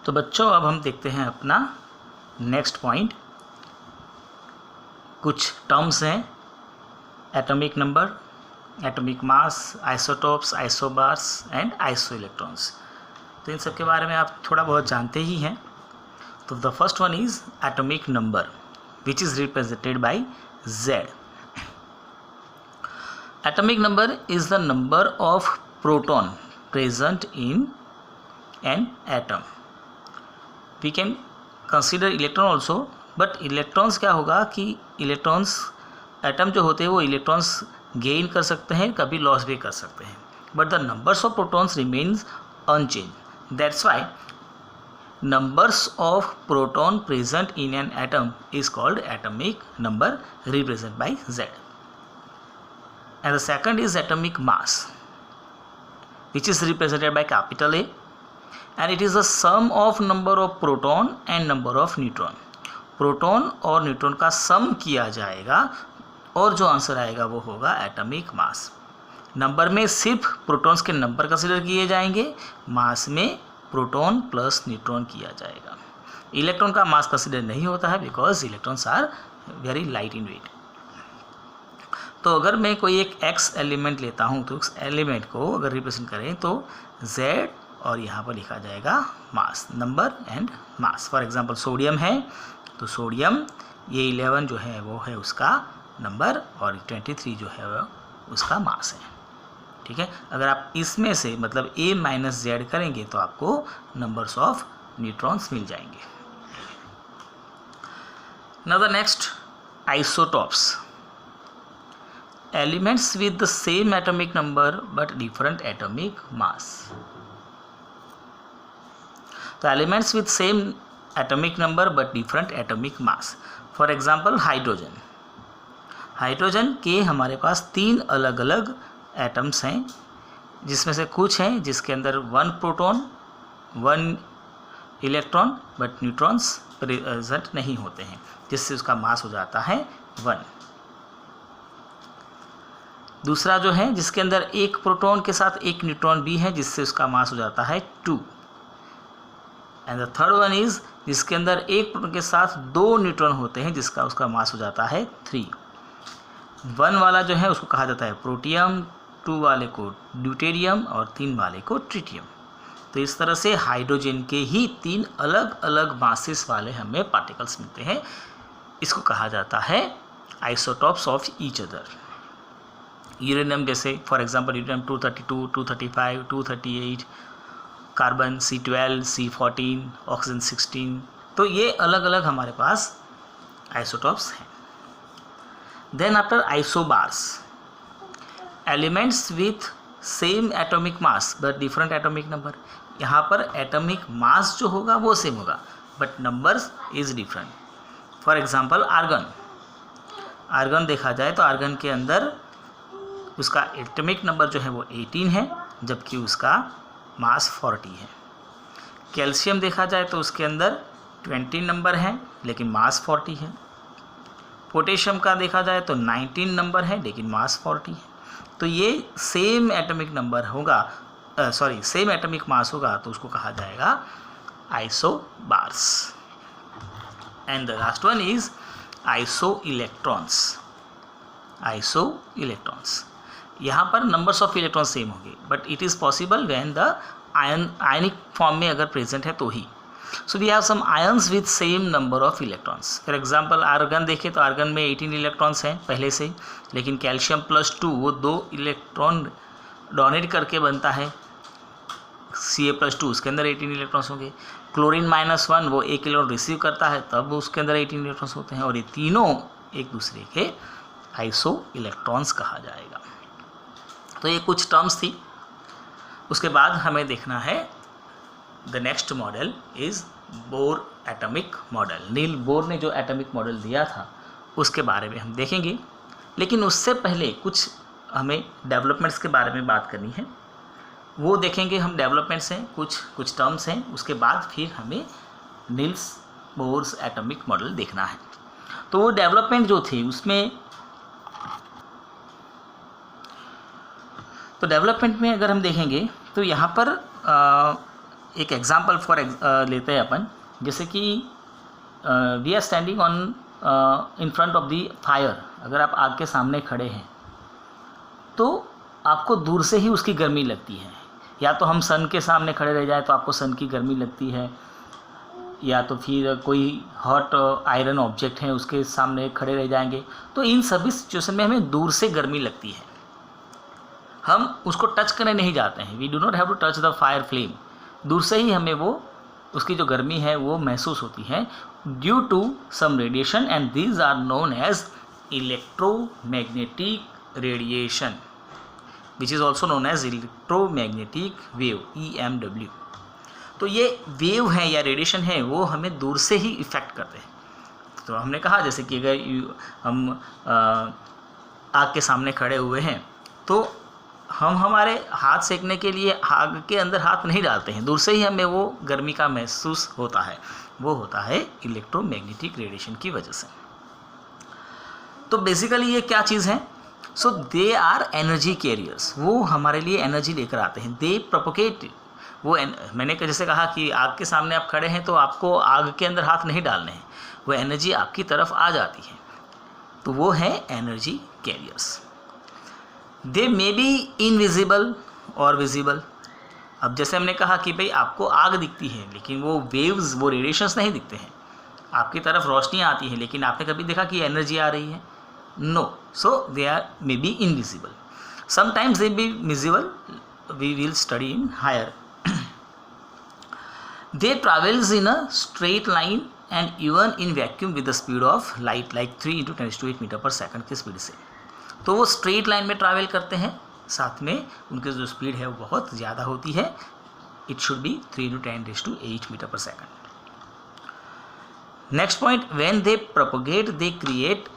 तो बच्चों अब हम देखते हैं अपना नेक्स्ट पॉइंट। कुछ टर्म्स हैं, atomic number, atomic mass, isotopes, isobars and iso electrons. तो इन सब के बारे में आप थोड़ा बहुत जानते ही हैं। तो the first one is atomic number which is represented by Z. Atomic number is the number of proton present in an atom. We can consider electron also, but electrons क्या होगा कि electrons एटम जो होते हैं वो electrons gain कर सकते हैं, कभी लॉस भी कर सकते हैं, but the numbers of protons remains unchanged. That's why numbers of proton present in an atom is called atomic number, represented by Z. And the second is atomic mass, which is represented by capital A, and it is the sum of number of proton and number of neutron. Proton और neutron का सम किया जाएगा और जो answer आएगा वो होगा atomic mass. Number में सिर्फ प्रोटॉन्स के नंबर कंसिडर किए जाएंगे, मास में प्रोटॉन प्लस न्यूट्रॉन किया जाएगा. इलेक्ट्रॉन का मास कंसिडर नहीं होता है because electrons are very light in weight. तो अगर मैं कोई एक एक्स एलिमेंट लेता हूँ तो उस एलिमेंट को अगर रिप्रेजेंट करें तो Z और यहाँ पर लिखा जाएगा mass, number and mass. For example sodium है तो सोडियम ये 11 जो है वो है उसका नंबर और 23 जो है वो उसका मास है. ठीक है, अगर आप इसमें से मतलब A माइनस Z करेंगे तो आपको नंबर्स ऑफ न्यूट्रॉन्स मिल जाएंगे. Now the next, isotopes, elements with the same atomic number but different atomic mass. तो elements with same atomic number but different atomic mass. For example hydrogen. Hydrogen के हमारे पास 3 अलग अलग एटम्स हैं, जिसमें से कुछ हैं जिसके अंदर 1 proton 1 electron but neutrons present नहीं होते हैं, जिससे उसका मास हो जाता है 1. दूसरा जो है जिसके अंदर 1 प्रोटॉन के साथ 1 न्यूट्रॉन भी है, जिससे उसका मास हो जाता है 2. And the third one is जिसके अंदर 1 प्रोटॉन के साथ 2 न्यूट्रॉन होते हैं, जिसका उसका मास हो जाता है 3. 1 वाला जो है उसको कहा जाता है प्रोटियम, 2 वाले को ड्यूटेरियम और 3 वाले को ट्रिटियम. तो इस तरह से हाइड्रोजन के ही 3 अलग अलग मासेस वाले हमें पार्टिकल्स मिलते हैं. इसको कहा जाता है isotopes of each other. Uranium जैसे for example uranium 232, 235, 238, carbon C12, C14, oxygen 16. तो ये अलग अलग हमारे पास आइसोटॉप्स हैं. Then after isobars, elements with same atomic mass but different atomic number. यहाँ पर एटॉमिक मास जो होगा वो सेम होगा but numbers is different. For example argon. Argon देखा जाए तो आर्गन के अंदर उसका एटॉमिक नंबर जो है वो 18 है, जबकि उसका मास 40 है. कैल्शियम देखा जाए तो उसके अंदर 20 नंबर है लेकिन मास 40 है. पोटेशियम का देखा जाए तो 19 नंबर है लेकिन मास 40 है. तो ये सेम एटॉमिक नंबर होगा, सेम एटॉमिक मास होगा तो उसको कहा जाएगा isobars. And the last one is iso electrons. Iso electrons, यहाँ पर नंबर्स ऑफ इलेक्ट्रॉन सेम होंगे but it is possible when the ionic form में अगर प्रेजेंट है तो ही. So we have some ions with same number of electrons. For example argon देखें तो आर्गन में 18 इलेक्ट्रॉन्स हैं पहले से, लेकिन कैल्शियम +2 वो 2 इलेक्ट्रॉन डोनेट करके बनता है Ca+2, उसके अंदर 18 इलेक्ट्रॉन्स होंगे. क्लोरीन -1 वो 1 इलेक्ट्रॉन रिसीव करता है तब उसके अंदर 18 इलेक्ट्रॉन्स होते हैं. और ये तीनों एक दूसरे के आइसो इलेक्ट्रॉन्स कहा जाएगा. तो ये कुछ टर्म्स थी. उसके बाद हमें देखना है the next model is bore atomic model. Niels Bohr ने जो एटॉमिक मॉडल दिया था उसके बारे में हम देखेंगे, लेकिन उससे पहले कुछ हमें डेवलपमेंट्स के बारे में बात करनी है. वो देखेंगे हम. डेवलपमेंट्स हैं, कुछ टर्म्स हैं, उसके बाद फिर हमें नील्स बोर्स एटॉमिक मॉडल देखना है. तो वो डेवलपमेंट जो थे उसमें, तो डेवलपमेंट में अगर हम देखेंगे तो यहाँ पर एक एग्जांपल फॉर लेते हैं अपन, जैसे कि we are standing on in front of the fire. अगर आप आग के सामने खड़े हैं तो आपको दूर से ही उसकी गर्मी लगती है, या तो हम सन के सामने खड़े रह जाए तो आपको सन की गर्मी लगती है, या तो फिर कोई हॉट आयरन ऑब्जेक्ट है उसके सामने खड़े रह जाएंगे, तो इन सभी सिचुएशन में हमें दूर से गर्मी लगती है, हम उसको टच करने नहीं जाते हैं। We do not have to touch the fire flame, दूर से ही हमें वो उसकी जो गर्मी है वो महसूस होती है due to some radiation, and these are known as electromagnetic radiation which is also known as electromagnetic wave, EMW। तो ये वेव है या रेडिएशन है वो हमें दूर से ही इफ़ेक्ट करते हैं। तो हमने कहा जैसे कि अगर हम आग के सामने खड़े हुए हैं तो हम हमारे हाथ सेकने के लिए आग के अंदर हाथ नहीं डालते हैं, दूर से ही हमें वो गर्मी का महसूस होता है, वो होता है इलेक्ट्रोमैग्नेटिक रेडिएशन की वजह से। तो बेसिकली ये क्या चीज़ है? सो दे आर एनर्जी कैरियर्स, वो हमारे लिए एनर्जी लेकर आते हैं। दे प्रोपोगेट, वो मैंने जैसे कहा कि आग के सामने आप खड़े हैं तो आपको आग के अंदर हाथ नहीं डालने हैं, वो एनर्जी आपकी तरफ आ जाती है, तो वो है energy carriers. They may be invisible और विजिबल। अब जैसे हमने कहा कि भाई आपको आग दिखती है लेकिन वो वेव्स, वो रेडिएशंस नहीं दिखते हैं, आपकी तरफ रोशनी आती है लेकिन आपने कभी देखा कि एनर्जी आ रही है? No. So they are may be invisible, sometimes they be visible, we will study in higher. They travels in a straight line and even in vacuum with the speed of light, like 3 × 10⁸ metre per second की speed से। तो वो straight line में travel करते हैं, साथ में उनकी जो स्पीड है वो बहुत ज़्यादा होती है, it should be 3 × 10⁸ metre per second. Next point, when they propagate they create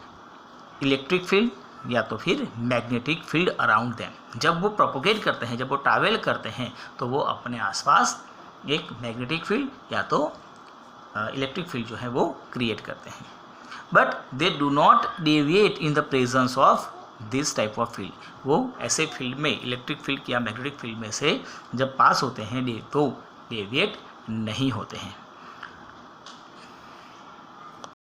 electric field या तो फिर मैग्नेटिक फील्ड अराउंड देम। जब वो प्रोपोगेट करते हैं, जब वो ट्रैवल करते हैं तो वो अपने आसपास एक मैग्नेटिक फील्ड या तो इलेक्ट्रिक फील्ड जो है वो क्रिएट करते हैं। But they do not deviate in the presence of this type of field, वो ऐसे फील्ड में, इलेक्ट्रिक फील्ड या मैग्नेटिक फील्ड में से जब पास होते हैं तो डेविएट नहीं होते हैं।